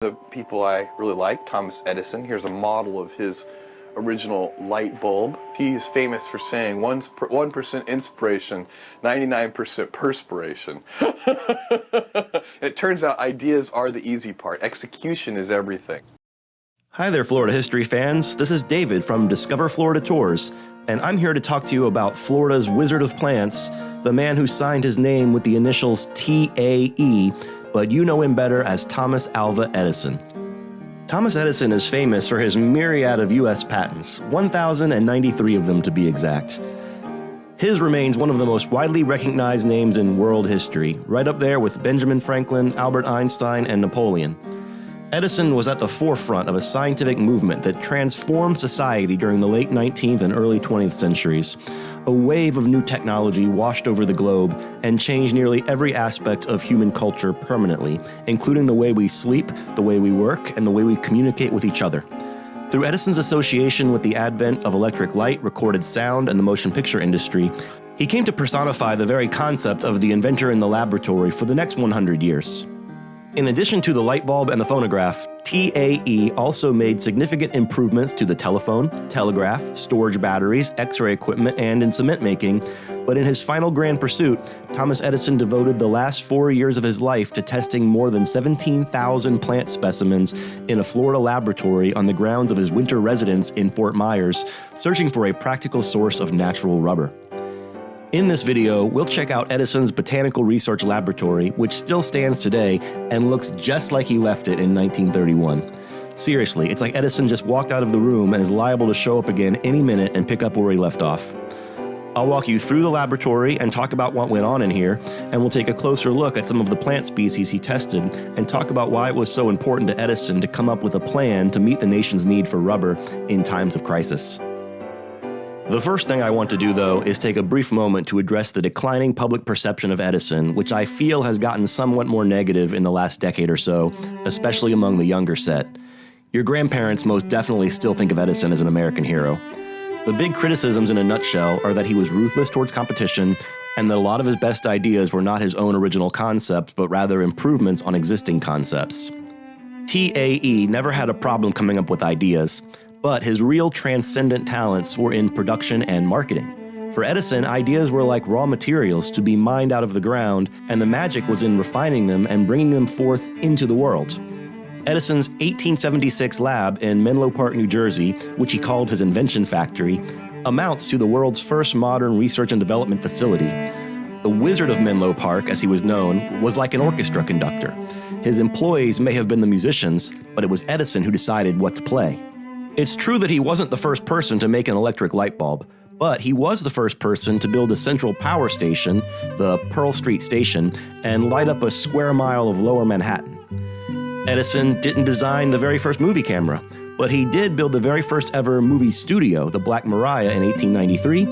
The people I really like, Thomas Edison. Here's a model of his original light bulb. He is famous for saying 1% inspiration, 99% perspiration. It turns out ideas are the easy part. Execution is everything. Hi there, Florida history fans. This is David from Discover Florida Tours, and I'm here to talk to you about Florida's Wizard of Plants, the man who signed his name with the initials TAE, but you know him better as Thomas Alva Edison. Thomas Edison is famous for his myriad of U.S. patents, 1,093 of them to be exact. His remains one of the most widely recognized names in world history, right up there with Benjamin Franklin, Albert Einstein, and Napoleon. Edison was at the forefront of a scientific movement that transformed society during the late 19th and early 20th centuries. A wave of new technology washed over the globe and changed nearly every aspect of human culture permanently, including the way we sleep, the way we work, and the way we communicate with each other. Through Edison's association with the advent of electric light, recorded sound, and the motion picture industry, he came to personify the very concept of the inventor in the laboratory for the next 100 years. In addition to the light bulb and the phonograph, TAE also made significant improvements to the telephone, telegraph, storage batteries, X-ray equipment, and in cement making. But in his final grand pursuit, Thomas Edison devoted the last 4 years of his life to testing more than 17,000 plant specimens in a Florida laboratory on the grounds of his winter residence in Fort Myers, searching for a practical source of natural rubber. In this video, we'll check out Edison's Botanical Research Laboratory, which still stands today and looks just like he left it in 1931. Seriously, it's like Edison just walked out of the room and is liable to show up again any minute and pick up where he left off. I'll walk you through the laboratory and talk about what went on in here, and we'll take a closer look at some of the plant species he tested and talk about why it was so important to Edison to come up with a plan to meet the nation's need for rubber in times of crisis. The first thing I want to do, though, is take a brief moment to address the declining public perception of Edison, which I feel has gotten somewhat more negative in the last decade or so, especially among the younger set. Your grandparents most definitely still think of Edison as an American hero. The big criticisms in a nutshell are that he was ruthless towards competition and that a lot of his best ideas were not his own original concepts, but rather improvements on existing concepts. TAE never had a problem coming up with ideas, but his real transcendent talents were in production and marketing. For Edison, ideas were like raw materials to be mined out of the ground, and the magic was in refining them and bringing them forth into the world. Edison's 1876 lab in Menlo Park, New Jersey, which he called his invention factory, amounts to the world's first modern research and development facility. The Wizard of Menlo Park, as he was known, was like an orchestra conductor. His employees may have been the musicians, but it was Edison who decided what to play. It's true that he wasn't the first person to make an electric light bulb, but he was the first person to build a central power station, the Pearl Street Station, and light up a square mile of lower Manhattan. Edison didn't design the very first movie camera, but he did build the very first ever movie studio, the Black Maria, in 1893,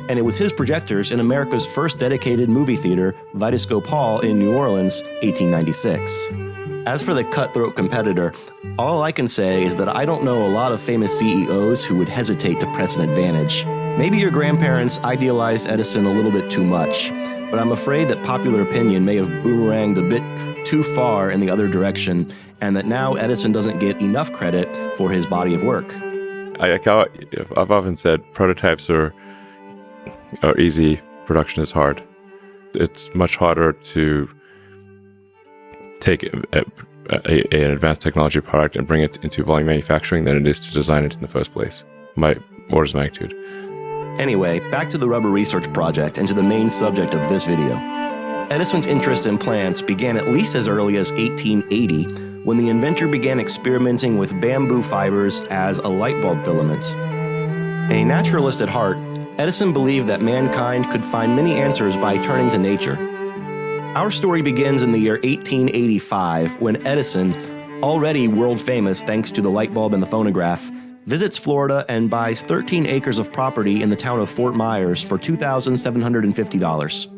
and it was his projectors in America's first dedicated movie theater, Vitascope Hall in New Orleans, 1896. As for the cutthroat competitor, all I can say is that I don't know a lot of famous CEOs who would hesitate to press an advantage. Maybe your grandparents idealized Edison a little bit too much, but I'm afraid that popular opinion may have boomeranged a bit too far in the other direction, and that now Edison doesn't get enough credit for his body of work. I've often said prototypes are easy, production is hard. It's much harder to take an advanced technology product and bring it into volume manufacturing than it is to design it in the first place. My orders of magnitude. Anyway, back to the rubber research project and to the main subject of this video. Edison's interest in plants began at least as early as 1880, when the inventor began experimenting with bamboo fibers as a light bulb filament. A naturalist at heart, Edison believed that mankind could find many answers by turning to nature. Our story begins in the year 1885, when Edison, already world famous thanks to the light bulb and the phonograph, visits Florida and buys 13 acres of property in the town of Fort Myers for $2,750.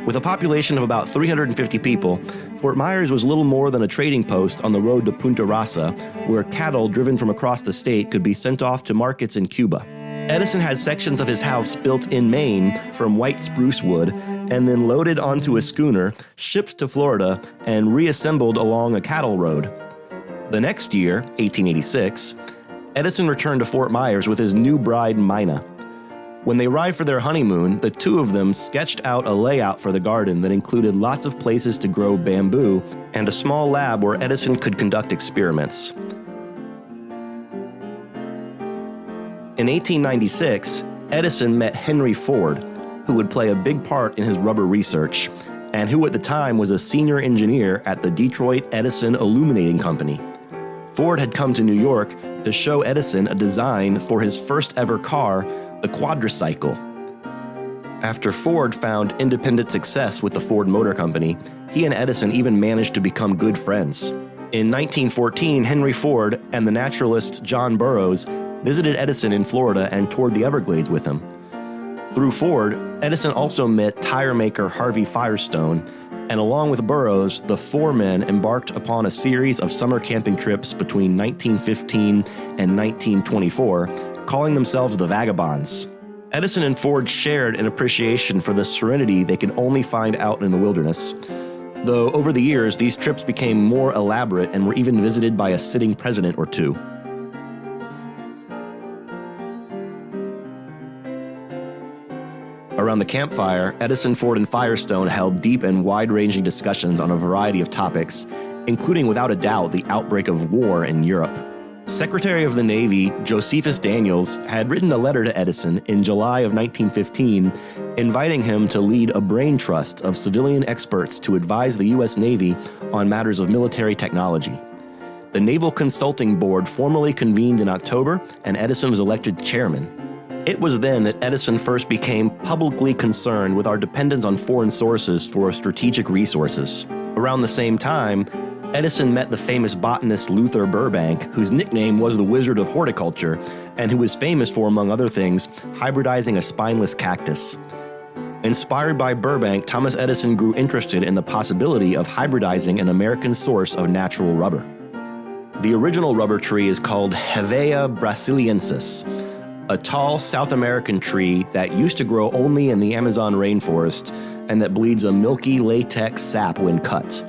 With a population of about 350 people, Fort Myers was little more than a trading post on the road to Punta Rasa, where cattle driven from across the state could be sent off to markets in Cuba. Edison had sections of his house built in Maine from white spruce wood and then loaded onto a schooner, shipped to Florida, and reassembled along a cattle road. The next year, 1886, Edison returned to Fort Myers with his new bride, Mina. When they arrived for their honeymoon, the two of them sketched out a layout for the garden that included lots of places to grow bamboo and a small lab where Edison could conduct experiments. In 1896, Edison met Henry Ford, who would play a big part in his rubber research, and who at the time was a senior engineer at the Detroit Edison Illuminating Company. Ford had come to New York to show Edison a design for his first ever car, the quadricycle. After Ford found independent success with the Ford Motor Company, he and Edison even managed to become good friends. In 1914, Henry Ford and the naturalist John Burroughs visited Edison in Florida and toured the Everglades with him. Through Ford, Edison also met tire maker Harvey Firestone, and along with Burroughs, the four men embarked upon a series of summer camping trips between 1915 and 1924, calling themselves the Vagabonds. Edison and Ford shared an appreciation for the serenity they could only find out in the wilderness, though over the years these trips became more elaborate and were even visited by a sitting president or two. Around the campfire, Edison, Ford, and Firestone held deep and wide-ranging discussions on a variety of topics, including without a doubt the outbreak of war in Europe. Secretary of the Navy Josephus Daniels had written a letter to Edison in July of 1915, inviting him to lead a brain trust of civilian experts to advise the U.S. Navy on matters of military technology. The Naval Consulting Board formally convened in October, and Edison was elected chairman. It was then that Edison first became publicly concerned with our dependence on foreign sources for strategic resources. Around the same time, Edison met the famous botanist Luther Burbank, whose nickname was the Wizard of Horticulture, and who was famous for, among other things, hybridizing a spineless cactus. Inspired by Burbank, Thomas Edison grew interested in the possibility of hybridizing an American source of natural rubber. The original rubber tree is called Hevea brasiliensis, a tall South American tree that used to grow only in the Amazon rainforest and that bleeds a milky latex sap when cut.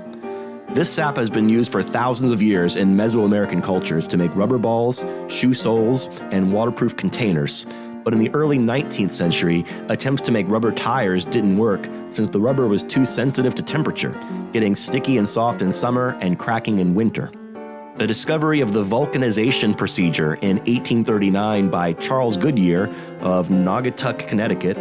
This sap has been used for thousands of years in Mesoamerican cultures to make rubber balls, shoe soles, and waterproof containers. But in the early 19th century, attempts to make rubber tires didn't work since the rubber was too sensitive to temperature, getting sticky and soft in summer and cracking in winter. The discovery of the vulcanization procedure in 1839 by Charles Goodyear of Naugatuck, Connecticut,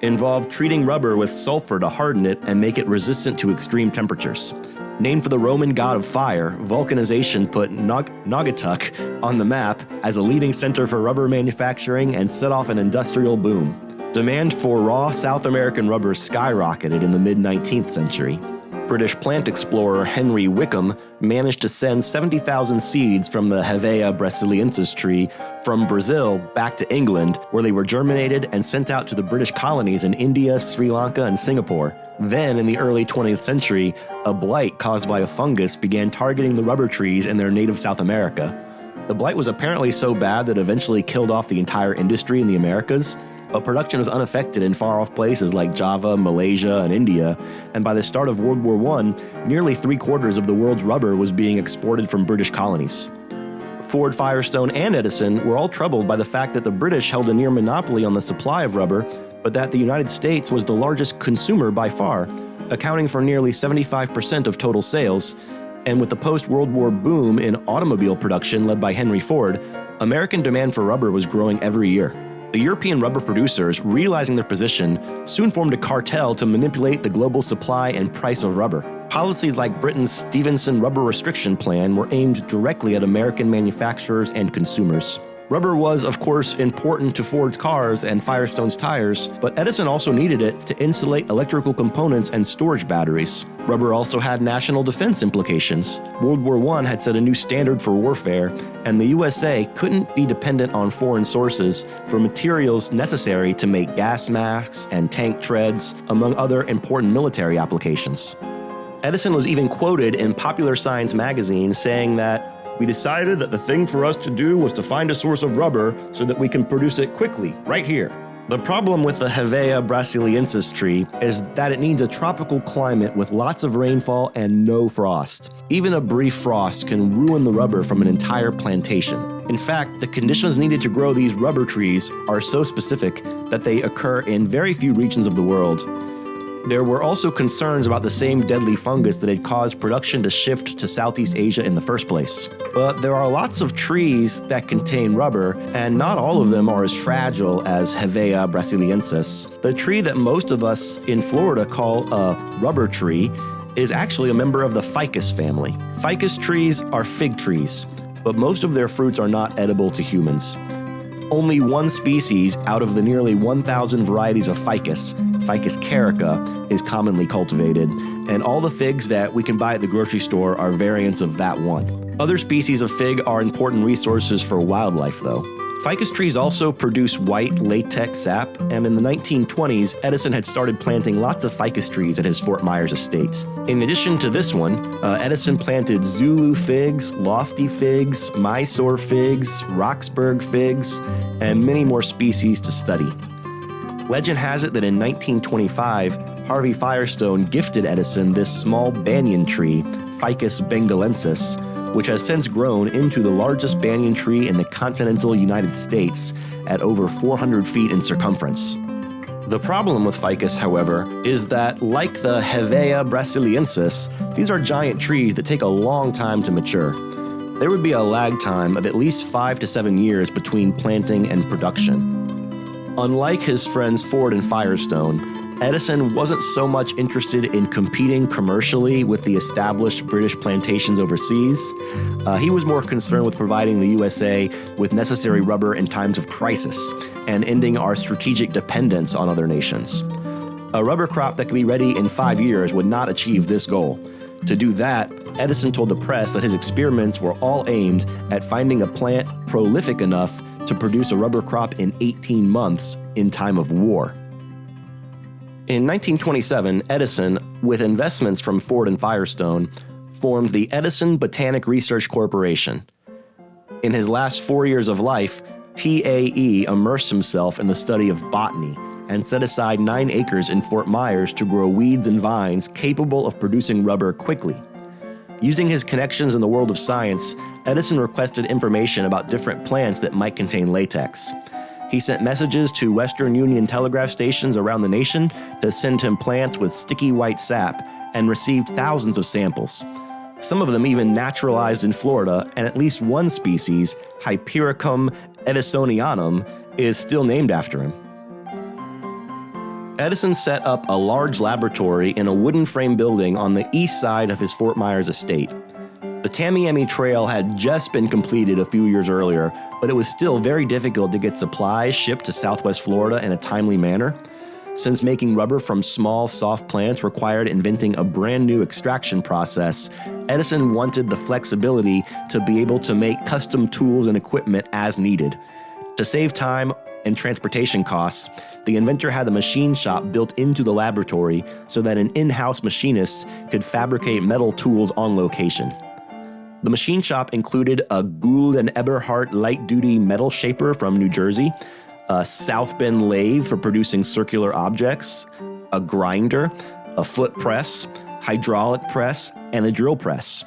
involved treating rubber with sulfur to harden it and make it resistant to extreme temperatures. Named for the Roman god of fire, vulcanization put Naugatuck on the map as a leading center for rubber manufacturing and set off an industrial boom. Demand for raw South American rubber skyrocketed in the mid-19th century. British plant explorer Henry Wickham managed to send 70,000 seeds from the Hevea brasiliensis tree from Brazil back to England, where they were germinated and sent out to the British colonies in India, Sri Lanka, and Singapore. Then, in the early 20th century, a blight caused by a fungus began targeting the rubber trees in their native South America. The blight was apparently so bad that it eventually killed off the entire industry in the Americas, but production was unaffected in far-off places like Java, Malaysia, and India, and by the start of World War I, nearly 3/4 of the world's rubber was being exported from British colonies. Ford, Firestone, and Edison were all troubled by the fact that the British held a near monopoly on the supply of rubber, but that the United States was the largest consumer by far, accounting for nearly 75% of total sales, and with the post-World War boom in automobile production led by Henry Ford, American demand for rubber was growing every year. The European rubber producers, realizing their position, soon formed a cartel to manipulate the global supply and price of rubber. Policies like Britain's Stevenson Rubber Restriction Plan were aimed directly at American manufacturers and consumers. Rubber was, of course, important to Ford's cars and Firestone's tires, but Edison also needed it to insulate electrical components and storage batteries. Rubber also had national defense implications. World War I had set a new standard for warfare, and the USA couldn't be dependent on foreign sources for materials necessary to make gas masks and tank treads, among other important military applications. Edison was even quoted in Popular Science magazine saying that, "We decided that the thing for us to do was to find a source of rubber so that we can produce it quickly, right here." The problem with the Hevea brasiliensis tree is that it needs a tropical climate with lots of rainfall and no frost. Even a brief frost can ruin the rubber from an entire plantation. In fact, the conditions needed to grow these rubber trees are so specific that they occur in very few regions of the world. There were also concerns about the same deadly fungus that had caused production to shift to Southeast Asia in the first place. But there are lots of trees that contain rubber, and not all of them are as fragile as Hevea brasiliensis. The tree that most of us in Florida call a rubber tree is actually a member of the ficus family. Ficus trees are fig trees, but most of their fruits are not edible to humans. Only one species out of the nearly 1,000 varieties of ficus, Ficus carica, is commonly cultivated, and all the figs that we can buy at the grocery store are variants of that one. Other species of fig are important resources for wildlife, though. Ficus trees also produce white latex sap, and in the 1920s, Edison had started planting lots of ficus trees at his Fort Myers estate. In addition to this one, Edison planted Zulu figs, lofty figs, Mysore figs, Roxburgh figs, and many more species to study. Legend has it that in 1925, Harvey Firestone gifted Edison this small banyan tree, Ficus bengalensis, which has since grown into the largest banyan tree in the continental United States at over 400 feet in circumference. The problem with ficus, however, is that, like the Hevea brasiliensis, these are giant trees that take a long time to mature. There would be a lag time of at least 5 to 7 years between planting and production. Unlike his friends Ford and Firestone, Edison wasn't so much interested in competing commercially with the established British plantations overseas. He was more concerned with providing the USA with necessary rubber in times of crisis and ending our strategic dependence on other nations. A rubber crop that could be ready in 5 years would not achieve this goal. To do that, Edison told the press that his experiments were all aimed at finding a plant prolific enough to produce a rubber crop in 18 months in time of war. In 1927, Edison, with investments from Ford and Firestone, formed the Edison Botanic Research Corporation. In his last 4 years of life, TAE immersed himself in the study of botany and set aside 9 acres in Fort Myers to grow weeds and vines capable of producing rubber quickly. Using his connections in the world of science, Edison requested information about different plants that might contain latex. He sent messages to Western Union telegraph stations around the nation to send him plants with sticky white sap and received thousands of samples. Some of them even naturalized in Florida, and at least one species, Hypericum edisonianum, is still named after him. Edison set up a large laboratory in a wooden frame building on the east side of his Fort Myers estate. The Tamiami Trail had just been completed a few years earlier, but it was still very difficult to get supplies shipped to Southwest Florida in a timely manner. Since making rubber from small, soft plants required inventing a brand new extraction process, Edison wanted the flexibility to be able to make custom tools and equipment as needed. To save time and transportation costs, the inventor had a machine shop built into the laboratory so that an in-house machinist could fabricate metal tools on location. The machine shop included a Gould and Eberhardt light-duty metal shaper from New Jersey, a South Bend lathe for producing circular objects, a grinder, a foot press, hydraulic press, and a drill press.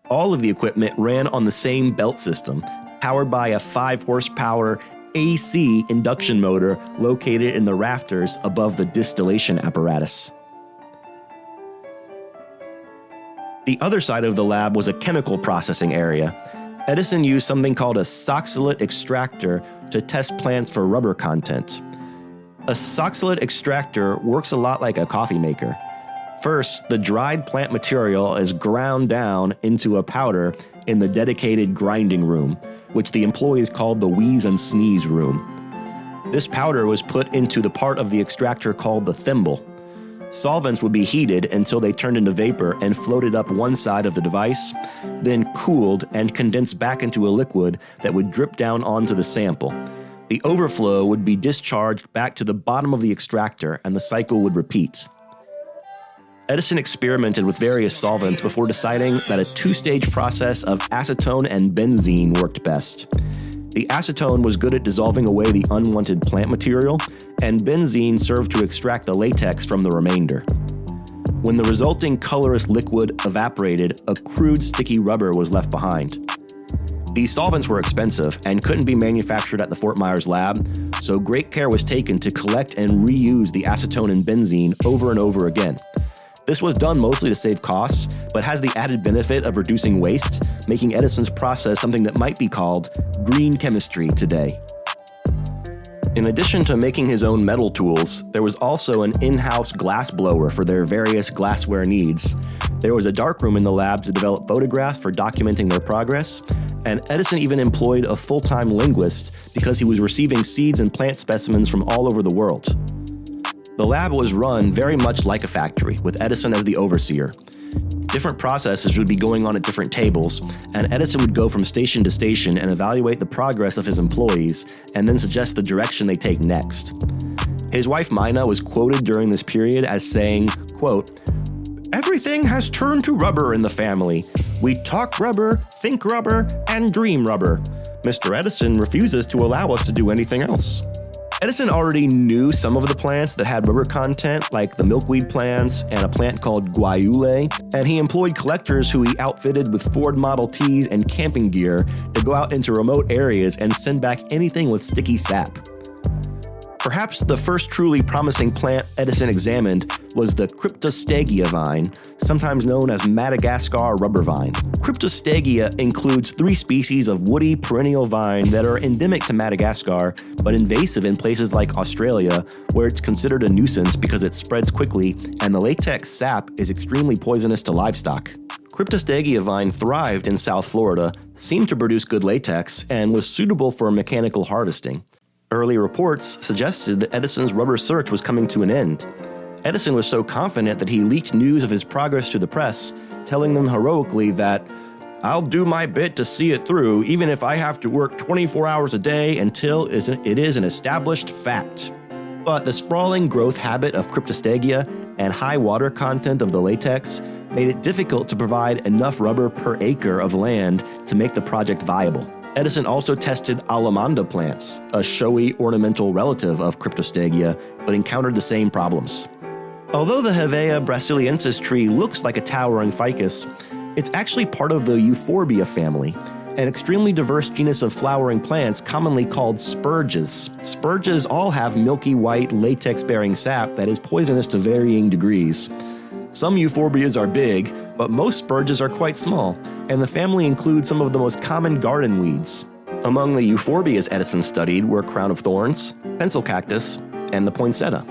All of the equipment ran on the same belt system, powered by a 5-horsepower AC induction motor located in the rafters above the distillation apparatus. The other side of the lab was a chemical processing area. Edison used something called a soxylate extractor to test plants for rubber content. A soxylate extractor works a lot like a coffee maker. First, the dried plant material is ground down into a powder in the dedicated grinding room, which the employees called the wheeze and sneeze room. This powder was put into the part of the extractor called the thimble. Solvents would be heated until they turned into vapor and floated up one side of the device, then cooled and condensed back into a liquid that would drip down onto the sample. The overflow would be discharged back to the bottom of the extractor, and the cycle would repeat. Edison experimented with various solvents before deciding that a 2-stage process of acetone and benzene worked best. The acetone was good at dissolving away the unwanted plant material, and benzene served to extract the latex from the remainder. When the resulting colorless liquid evaporated, a crude sticky rubber was left behind. These solvents were expensive and couldn't be manufactured at the Fort Myers lab, so great care was taken to collect and reuse the acetone and benzene over and over again. This was done mostly to save costs, but has the added benefit of reducing waste, making Edison's process something that might be called green chemistry today. In addition to making his own metal tools, there was also an in-house glass blower for their various glassware needs. There was a darkroom in the lab to develop photographs for documenting their progress, and Edison even employed a full-time linguist because he was receiving seeds and plant specimens from all over the world. The lab was run very much like a factory, with Edison as the overseer. Different processes would be going on at different tables, and Edison would go from station to station and evaluate the progress of his employees, and then suggest the direction they take next. His wife Mina was quoted during this period as saying, quote, "Everything has turned to rubber in the family. We talk rubber, think rubber, and dream rubber. Mr. Edison refuses to allow us to do anything else." Edison already knew some of the plants that had rubber content, like the milkweed plants and a plant called guayule, and he employed collectors who he outfitted with Ford Model Ts and camping gear to go out into remote areas and send back anything with sticky sap. Perhaps the first truly promising plant Edison examined was the Cryptostegia vine, sometimes known as Madagascar rubber vine. Cryptostegia includes 3 species of woody perennial vine that are endemic to Madagascar, but invasive in places like Australia, where it's considered a nuisance because it spreads quickly and the latex sap is extremely poisonous to livestock. Cryptostegia vine thrived in South Florida, seemed to produce good latex, and was suitable for mechanical harvesting. Early reports suggested that Edison's rubber search was coming to an end. Edison was so confident that he leaked news of his progress to the press, telling them heroically that, "I'll do my bit to see it through, even if I have to work 24 hours a day until it is an established fact." But the sprawling growth habit of Cryptostegia and high water content of the latex made it difficult to provide enough rubber per acre of land to make the project viable. Edison also tested alamanda plants, a showy ornamental relative of Cryptostegia, but encountered the same problems. Although the Hevea brasiliensis tree looks like a towering ficus, it's actually part of the Euphorbia family, an extremely diverse genus of flowering plants commonly called spurges. Spurges all have milky white latex-bearing sap that is poisonous to varying degrees. Some euphorbias are big, but most spurges are quite small, and the family includes some of the most common garden weeds. Among the euphorbias Edison studied were crown of thorns, pencil cactus, and the poinsettia.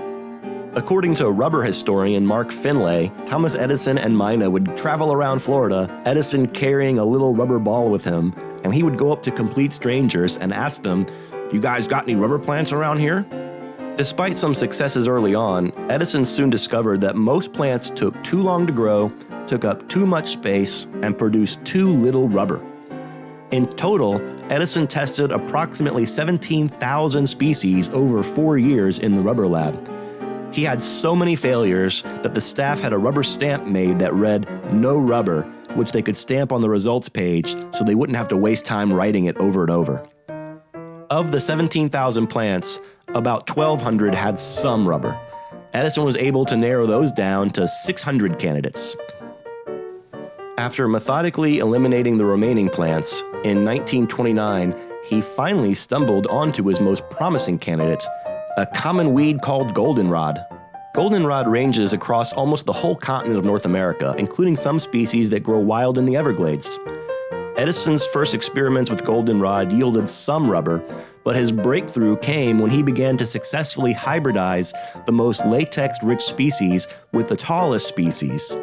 According to rubber historian Mark Finlay, Thomas Edison and Mina would travel around Florida, Edison carrying a little rubber ball with him, and he would go up to complete strangers and ask them, "You guys got any rubber plants around here?" Despite some successes early on, Edison soon discovered that most plants took too long to grow, took up too much space, and produced too little rubber. In total, Edison tested approximately 17,000 species over 4 years in the rubber lab. He had so many failures that the staff had a rubber stamp made that read, "No rubber," which they could stamp on the results page so they wouldn't have to waste time writing it over and over. Of the 17,000 plants, about 1,200 had some rubber. Edison was able to narrow those down to 600 candidates. After methodically eliminating the remaining plants, in 1929, he finally stumbled onto his most promising candidate, a common weed called goldenrod. Goldenrod ranges across almost the whole continent of North America, including some species that grow wild in the Everglades. Edison's first experiments with goldenrod yielded some rubber, but his breakthrough came when he began to successfully hybridize the most latex-rich species with the tallest species.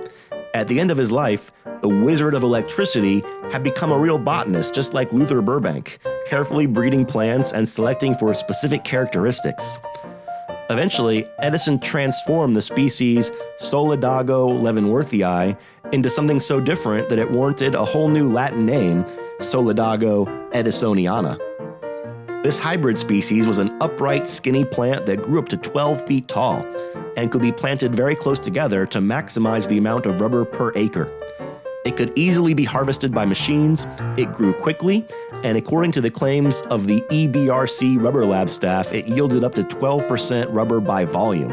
At the end of his life, the wizard of electricity had become a real botanist, just like Luther Burbank, carefully breeding plants and selecting for specific characteristics. Eventually, Edison transformed the species Solidago leavenworthii into something so different that it warranted a whole new Latin name, Solidago edisoniana. This hybrid species was an upright, skinny plant that grew up to 12 feet tall and could be planted very close together to maximize the amount of rubber per acre. It could easily be harvested by machines, it grew quickly, and according to the claims of the EBRC Rubber Lab staff, it yielded up to 12% rubber by volume.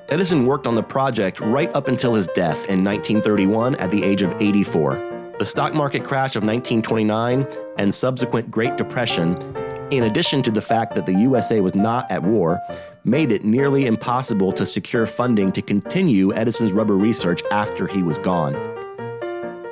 Edison worked on the project right up until his death in 1931 at the age of 84. The stock market crash of 1929 and subsequent Great Depression, in addition to the fact that the USA was not at war, made it nearly impossible to secure funding to continue Edison's rubber research after he was gone.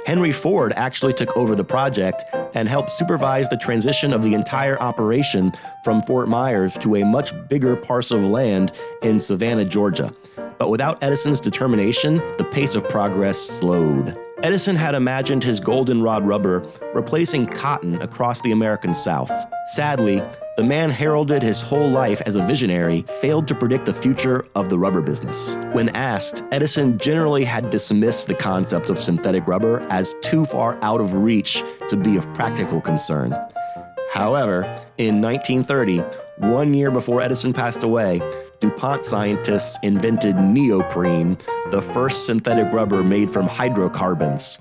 Henry Ford actually took over the project and helped supervise the transition of the entire operation from Fort Myers to a much bigger parcel of land in Savannah, Georgia. But without Edison's determination, the pace of progress slowed. Edison had imagined his goldenrod rubber replacing cotton across the American South. Sadly, the man heralded his whole life as a visionary failed to predict the future of the rubber business. When asked, Edison generally had dismissed the concept of synthetic rubber as too far out of reach to be of practical concern. However, in 1930, 1 year before Edison passed away, DuPont scientists invented neoprene, the first synthetic rubber made from hydrocarbons.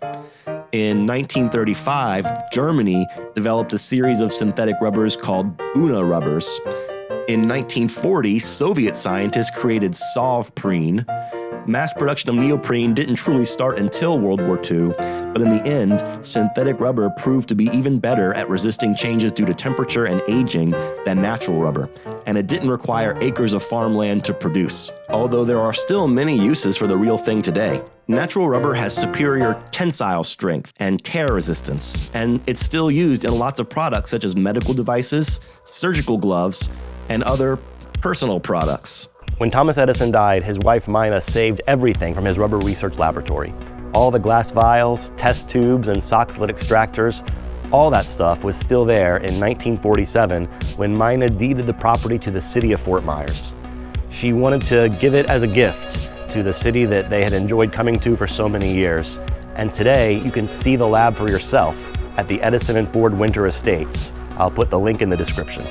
In 1935, Germany developed a series of synthetic rubbers called Buna rubbers. In 1940, Soviet scientists created Sovprene. Mass production of neoprene didn't truly start until World War II, but in the end, synthetic rubber proved to be even better at resisting changes due to temperature and aging than natural rubber, and it didn't require acres of farmland to produce, although there are still many uses for the real thing today. Natural rubber has superior tensile strength and tear resistance, and it's still used in lots of products such as medical devices, surgical gloves, and other personal products. When Thomas Edison died, his wife Mina saved everything from his rubber research laboratory. All the glass vials, test tubes, and sock-slit extractors, all that stuff was still there in 1947 when Mina deeded the property to the city of Fort Myers. She wanted to give it as a gift to the city that they had enjoyed coming to for so many years. And today, you can see the lab for yourself at the Edison and Ford Winter Estates. I'll put the link in the description.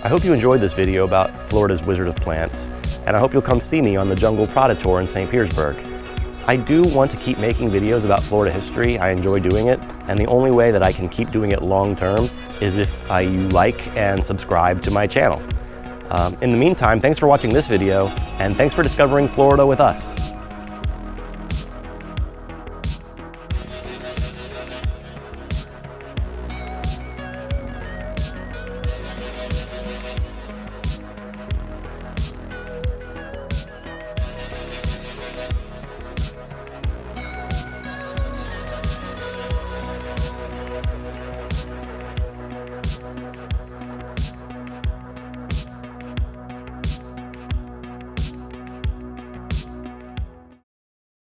I hope you enjoyed this video about Florida's Wizard of Plants, and I hope you'll come see me on the Jungle Prada tour in St. Petersburg. I do want to keep making videos about Florida history. I enjoy doing it, and the only way that I can keep doing it long term is if you like and subscribe to my channel. In the meantime, thanks for watching this video, and thanks for discovering Florida with us.